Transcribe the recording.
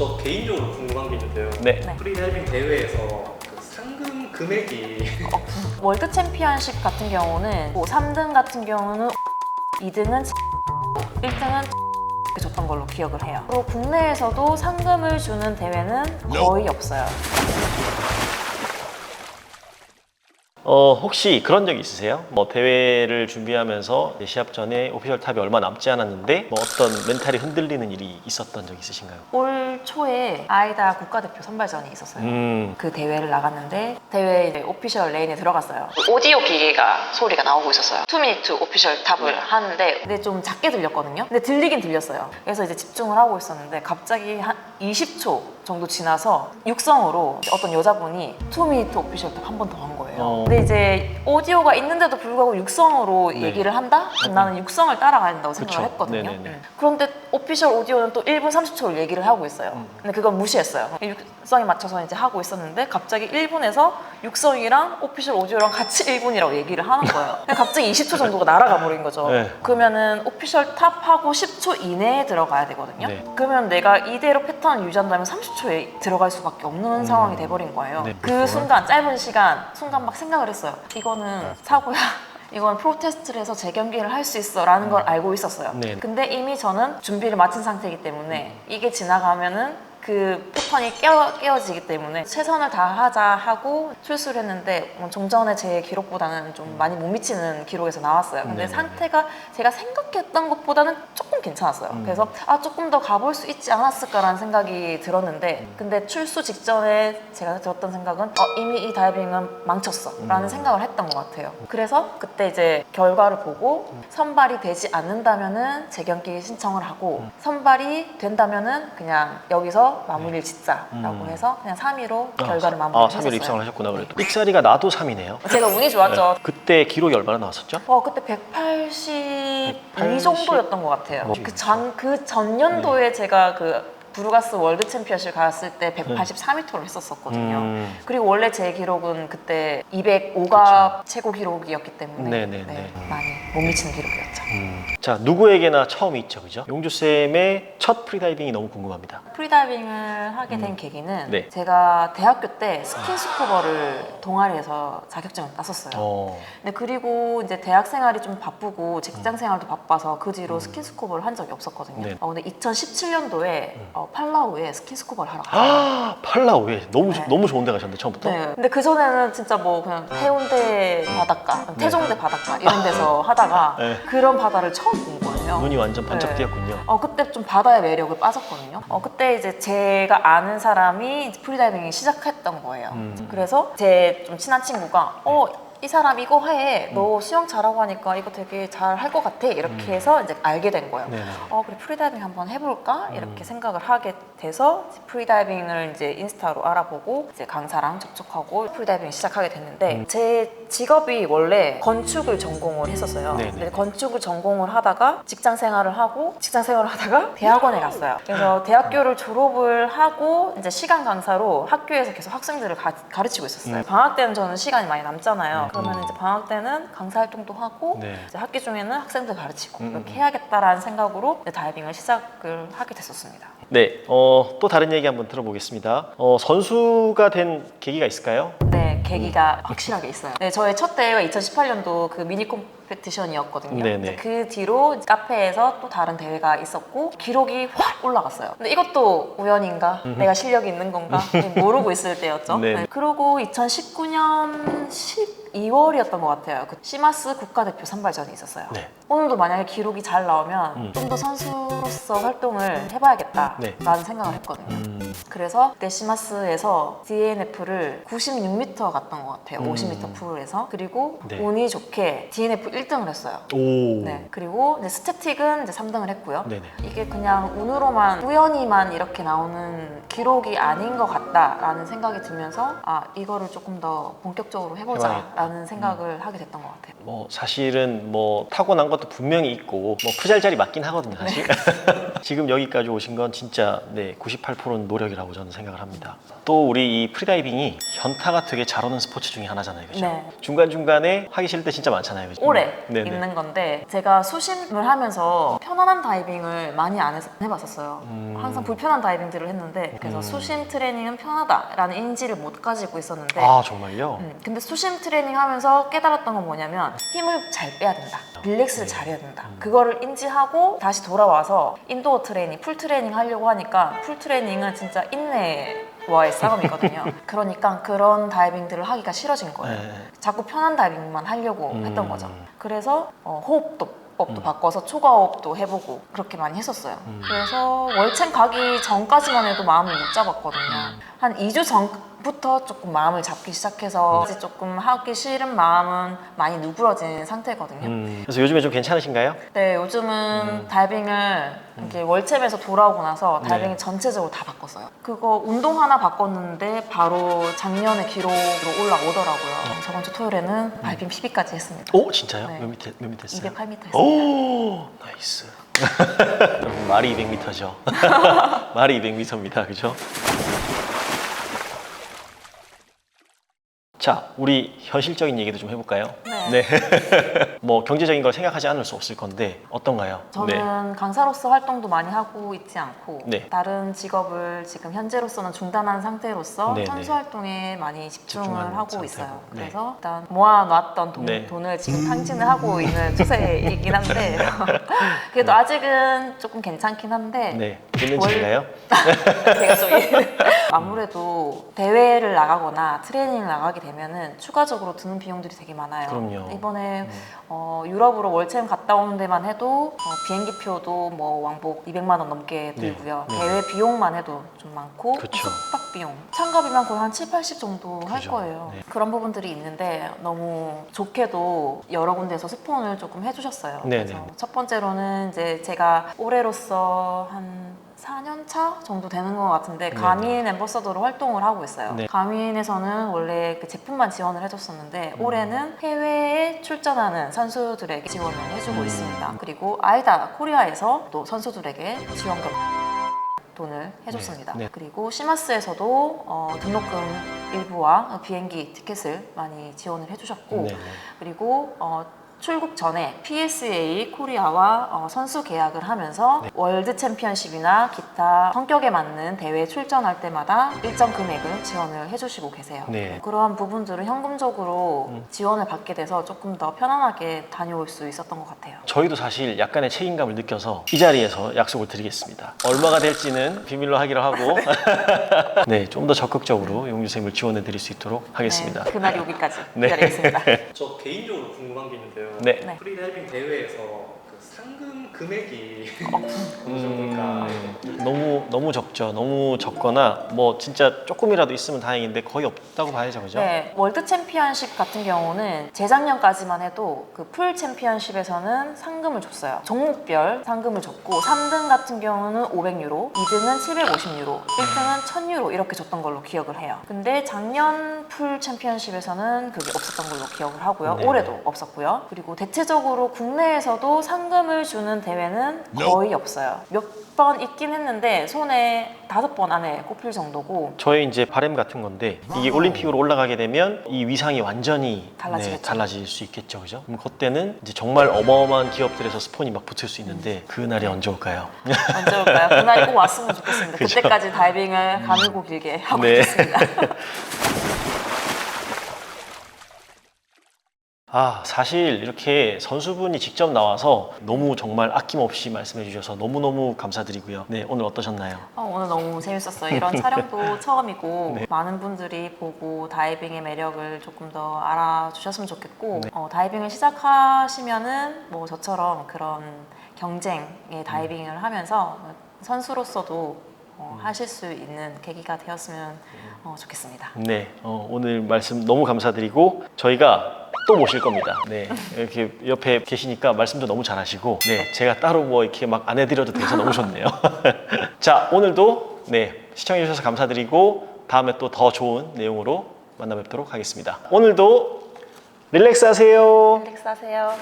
저 개인적으로 궁금한 게 있는데요. 네. 프리다이빙 대회에서 그 상금 금액이 월드 챔피언십 같은 경우는 뭐 3등 같은 경우는 2등은 1등은 줬던 걸로 기억을 해요. 그리고 국내에서도 상금을 주는 대회는 거의 없어요. 혹시 그런 적 있으세요? 뭐 대회를 준비하면서 시합 전에 오피셜 탑이 얼마 남지 않았는데 뭐 어떤 멘탈이 흔들리는 일이 있었던 적 있으신가요? 올 초에 아이다 국가대표 선발전이 있었어요. 그 대회를 나갔는데 대회 이제 오피셜 레인에 들어갔어요. 오디오 기계가 소리가 나오고 있었어요. 2미니트 오피셜 탑을 하는데 근데 좀 작게 들렸거든요. 근데 들리긴 들렸어요. 그래서 이제 집중을 하고 있었는데 갑자기 한 20초 정도 지나서 육성으로 어떤 여자분이 2미니트 오피셜 탑 한 번 더 한 거예요. 근데 이제 오디오가 있는데도 불구하고 육성으로 네. 얘기를 한다? 그럼 나는 육성을 따라가야 된다고 생각을 그쵸. 했거든요. 네네네. 그런데 오피셜 오디오는 또 1분 30초를 얘기를 하고 있어요. 근데 그건 무시했어요. 육성에 맞춰서 이제 하고 있었는데 갑자기 1분에서 육성이랑 오피셜 오디오랑 같이 1분이라고 얘기를 하는 거예요. 갑자기 20초 정도가 날아가 버린 거죠. 네. 그러면은 오피셜 탑하고 10초 이내에 들어가야 되거든요. 네. 그러면 내가 이대로 패턴을 유지한다면 30초에 들어갈 수밖에 없는 상황이 돼버린 거예요. 네, 그 순간 짧은 순간 막 생각을 했어요. 이거는 사고야. 이건 프로테스트를 해서 재경기를 할 수 있어 라는 걸 알고 있었어요. 네. 근데 이미 저는 준비를 마친 상태이기 때문에 이게 지나가면은 그 패턴이 깨어지기 때문에 최선을 다하자 하고 출수를 했는데 종전의 제 기록보다는 좀 많이 못 미치는 기록에서 나왔어요. 근데 네네. 상태가 제가 생각했던 것보다는 조금 괜찮았어요. 그래서 조금 더 가볼 수 있지 않았을까라는 생각이 들었는데 근데 출수 직전에 제가 들었던 생각은 이미 이 다이빙은 망쳤어 라는 생각을 했던 것 같아요. 그래서 그때 이제 결과를 보고 선발이 되지 않는다면은 재경기 신청을 하고 선발이 된다면은 그냥 여기서 마무리를 짓자라고 해서 그냥 3위로 결과를 마무리를 했었어요. 3위로 입상을 하셨구나. 그래도 삑사리가 나도 3위네요. 제가 운이 좋았죠. 그때 기록이 얼마나 나왔었죠? 그때 182 180? 정도였던 것 같아요. 그 전년도에 제가 그 부르가스 월드 챔피언십 갔을 때 183m를 했었거든요. 그리고 원래 제 기록은 그때 205가 최고 기록이었기 때문에 네네네. 많이 못 미치는 기록이었죠. 자, 누구에게나 처음이 있죠, 그죠? 용주쌤의 첫 프리다이빙이 너무 궁금합니다. 프리다이빙을 하게 된 계기는 네. 제가 대학교 때 스킨스쿠버를 동아리에서 자격증을 땄었어요. 근데 그리고 이제 대학 생활이 좀 바쁘고 직장 생활도 바빠서 그 뒤로 스킨스쿠버를 한 적이 없었거든요. 네. 근데 2017년도에 팔라우에 스킨스쿠버를 하러 갔어요. 팔라우에 너무 좋은 데 가셨는데 처음부터? 네. 근데 그 전에는 진짜 뭐 그냥 해운대 바닷가, 태종대 바닷가 이런 데서 하다가 네. 그런 바다를 처음 본 거예요. 눈이 완전 반짝 네. 띄었군요. 그때 좀 바다의 매력에 빠졌거든요. 그때 이제 제가 아는 사람이 프리다이빙을 시작했던 거예요. 그래서 제 좀 친한 친구가 이 사람 이거 해. 너 수영 잘하고 하니까 이거 되게 잘 할 것 같아. 이렇게 해서 이제 알게 된 거예요. 네네. 그래 프리다이빙 한번 해볼까? 이렇게 생각을 하게 돼서 프리다이빙을 이제 인스타로 알아보고 이제 강사랑 접촉하고 프리다이빙 시작하게 됐는데 제 직업이 원래 건축을 전공을 했었어요. 네네. 근데 건축을 전공을 하다가 직장 생활을 하다가 대학원에 갔어요. 그래서 대학교를 졸업을 하고 이제 시간 강사로 학교에서 계속 학생들을 가르치고 있었어요. 방학 때는 저는 시간이 많이 남잖아요. 그러면 이제 방학 때는 강사 활동도 하고 네. 이제 학기 중에는 학생들 가르치고 이렇게 해야겠다라는 생각으로 이제 다이빙을 시작을 하게 됐었습니다. 네, 또 다른 얘기 한번 들어보겠습니다. 선수가 된 계기가 있을까요? 네, 계기가 확실하게 있어요. 네, 저의 첫 대회가 2018년도 그 미니 콤페티션이었거든요. 네네. 이제 그 뒤로 카페에서 또 다른 대회가 있었고 기록이 확 올라갔어요. 근데 이것도 우연인가? 내가 실력이 있는 건가? 모르고 있을 때였죠. 네. 네, 그리고 2019년 12월이었던 것 같아요. 그 시마스 국가대표 선발전이 있었어요. 네. 오늘도 만약에 기록이 잘 나오면 좀 더 선수로서 활동을 해봐야겠다라는 네. 생각을 했거든요. 그래서 그때 시마스에서 DNF를 96m 갔던 것 같아요. 50m 풀에서. 그리고 네. 운이 좋게 DNF 1등을 했어요. 오. 네. 그리고 이제 스태틱은 이제 3등을 했고요. 네네. 이게 그냥 운으로만 우연히만 이렇게 나오는 기록이 아닌 것 같다라는 생각이 들면서 이거를 조금 더 본격적으로 해보자라는 생각을 하게 됐던 것 같아요. 뭐 사실은 뭐 타고난 것도 분명히 있고 뭐 푸잘자리 맞긴 하거든요, 사실. 지금 여기까지 오신 건 진짜 98%는 노력이라고 저는 생각을 합니다. 또 우리 이 프리다이빙이 현타가 되게 잘 오는 스포츠 중에 하나잖아요, 그죠? 네. 중간중간에 하기 싫을 때 진짜 많잖아요, 그죠? 오래 네네. 있는 건데 제가 수심을 하면서 편안한 다이빙을 많이 안 해봤었어요. 항상 불편한 다이빙들을 했는데 그래서 수심 트레이닝은 편하다라는 인지를 못 가지고 있었는데 아, 정말요? 근데 수심 트레이닝 하면서 깨달았던 건 뭐냐면 힘을 잘 빼야 된다. 릴렉스를 잘해야 된다. 그거를 인지하고 다시 돌아와서 인도어 트레이닝, 풀 트레이닝 하려고 하니까 풀 트레이닝은 진짜 인내와의 싸움이거든요. 그러니까 그런 다이빙들을 하기가 싫어진 거예요. 네. 자꾸 편한 다이빙만 하려고 했던 거죠. 그래서 호흡법도 바꿔서 초과호흡도 해보고 그렇게 많이 했었어요. 그래서 월챔 가기 전까지만 해도 마음을 못 잡았거든요. 한 2주 전부터 조금 마음을 잡기 시작해서 이제 조금 하기 싫은 마음은 많이 누그러진 상태거든요. 그래서 요즘에 좀 괜찮으신가요? 네, 요즘은 다이빙을 이렇게 월챔에서 돌아오고 나서 다이빙 네. 전체적으로 다 바꿨어요. 그거 운동 하나 바꿨는데 바로 작년에 기록으로 올라오더라고요. 저번 주 토요일에는 다이빙 PB까지 했습니다. 오, 진짜요? 네. 몇 미터 했어요? 208m 했습니다. 오, 나이스. 여러분, 말이 200m죠. 말이 200m입니다, 그죠? 자, 우리 현실적인 얘기도 좀 해볼까요? 네. 뭐 경제적인 걸 생각하지 않을 수 없을 건데 어떤가요? 저는 강사로서 활동도 많이 하고 있지 않고 네. 다른 직업을 지금 현재로서는 중단한 상태로서 네, 선수 네. 활동에 많이 집중을 집중하는 하고 상태고. 있어요. 네. 그래서 일단 모아놨던 네. 돈을 지금 탕진을 하고 있는 추세이긴 한데 그래도 아직은 조금 괜찮긴 한데 네. 있는 집인가요? 제가 좀 아무래도 대회를 나가거나 트레이닝을 나가게 되면은 추가적으로 드는 비용들이 되게 많아요. 그럼요. 이번에 유럽으로 월챔 갔다 오는 데만 해도 비행기 표도 뭐 왕복 200만 원 넘게 들고요. 네. 대회 비용만 해도 좀 많고 그쵸. 숙박 비용, 참가비만 거의 한 7, 80 정도 할 그죠. 거예요. 네. 그런 부분들이 있는데 너무 좋게도 여러 군데에서 스폰을 조금 해주셨어요. 네, 그래서 네. 첫 번째로는 이제 제가 올해로서 한 4년 차 정도 되는 것 같은데 가민 앰버서더로 활동을 하고 있어요. 네. 가민에서는 원래 그 제품만 지원을 해줬었는데 올해는 해외에 출전하는 선수들에게 지원을 해주고 있습니다. 그리고 아이다 코리아에서 또 선수들에게 지원금 돈을 해줬습니다. 네. 네. 그리고 시마스에서도 등록금 일부와 비행기 티켓을 많이 지원을 해주셨고 네, 네. 그리고 출국 전에 PSA 코리아와 선수 계약을 하면서 월드 챔피언십이나 기타 성격에 맞는 대회에 출전할 때마다 일정 금액을 지원을 해주시고 계세요. 네. 그러한 부분들을 현금적으로 지원을 받게 돼서 조금 더 편안하게 다녀올 수 있었던 것 같아요. 저희도 사실 약간의 책임감을 느껴서 이 자리에서 약속을 드리겠습니다. 얼마가 될지는 비밀로 하기로 하고 네, 좀 더 적극적으로 용주쌤을 지원해 드릴 수 있도록 하겠습니다. 네, 그날이 오기까지 네. 기다리겠습니다. 저 개인적으로 궁금한 게 있는데요. 네. 네. 프리다이빙 대회에서 그 상금 금액이 너무 적죠. 너무 적거나 뭐 진짜 조금이라도 있으면 다행인데 거의 없다고 봐야죠, 그죠? 네, 월드 챔피언십 같은 경우는 재작년까지만 해도 그 풀 챔피언십에서는 상금을 줬어요. 종목별 상금을 줬고 3등 같은 경우는 500유로, 2등은 750유로, 1등은 1000유로 이렇게 줬던 걸로 기억을 해요. 근데 작년 풀 챔피언십에서는 그게 없었던 걸로 기억을 하고요. 네. 올해도 없었고요. 그리고 대체적으로 국내에서도 상금을 주는 대회는 거의 없어요. 몇 번 있긴 했는데 손에 5번 안에 꼽힐 정도고 저의 이제 바램 같은 건데 이게 올림픽으로 올라가게 되면 이 위상이 완전히 달라지겠죠. 달라질 수 있겠죠, 그죠? 그럼 그때는 이제 정말 어마어마한 기업들에서 스폰이 막 붙을 수 있는데 그 날이 언제 올까요? 언제 올까요? 그날이 꼭 왔으면 좋겠습니다. 그죠? 그때까지 다이빙을 가늘고 길게 하고 네. 있습니다. 사실 이렇게 선수분이 직접 나와서 너무 정말 아낌없이 말씀해 주셔서 너무너무 감사드리고요. 네, 오늘 어떠셨나요? 오늘 너무 재밌었어요. 이런 촬영도 처음이고 네. 많은 분들이 보고 다이빙의 매력을 조금 더 알아주셨으면 좋겠고 네. 다이빙을 시작하시면은 뭐 저처럼 그런 경쟁의 다이빙을 하면서 선수로서도 하실 수 있는 계기가 되었으면 좋겠습니다. 네, 오늘 말씀 너무 감사드리고 저희가 또 모실 겁니다. 네, 이렇게 옆에 계시니까 말씀도 너무 잘하시고, 네, 제가 따로 뭐 이렇게 막 안 해드려도 돼서 너무 좋네요. 자, 오늘도 네 시청해 주셔서 감사드리고 다음에 또 더 좋은 내용으로 만나 뵙도록 하겠습니다. 오늘도 릴렉스 하세요. 릴렉스 하세요.